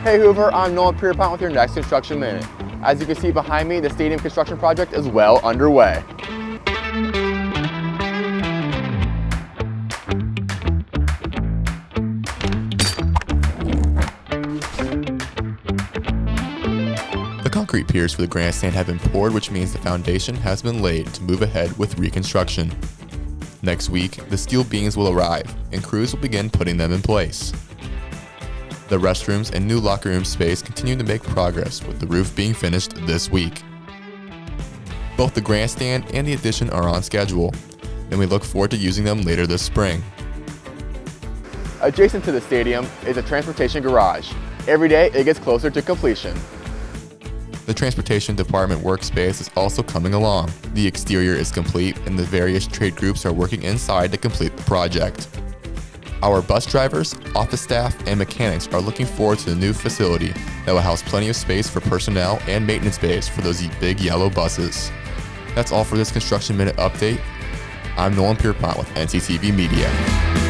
Hey Hoover, I'm Nolan Pierpont with your next Construction Minute. As you can see behind me, the stadium construction project is well underway. The concrete piers for the grandstand have been poured, which means the foundation has been laid to move ahead with reconstruction. Next week, the steel beams will arrive, and crews will begin putting them in place. The restrooms and new locker room space continue to make progress, with the roof being finished this week. Both the grandstand and the addition are on schedule, and we look forward to using them later this spring. Adjacent to the stadium is a transportation garage. Every day, it gets closer to completion. The transportation department workspace is also coming along. The exterior is complete, and the various trade groups are working inside to complete the project. Our bus drivers, office staff, and mechanics are looking forward to the new facility that will house plenty of space for personnel and maintenance bays for those big yellow buses. That's all for this Construction Minute update. I'm Nolan Pierpont with NCTV Media.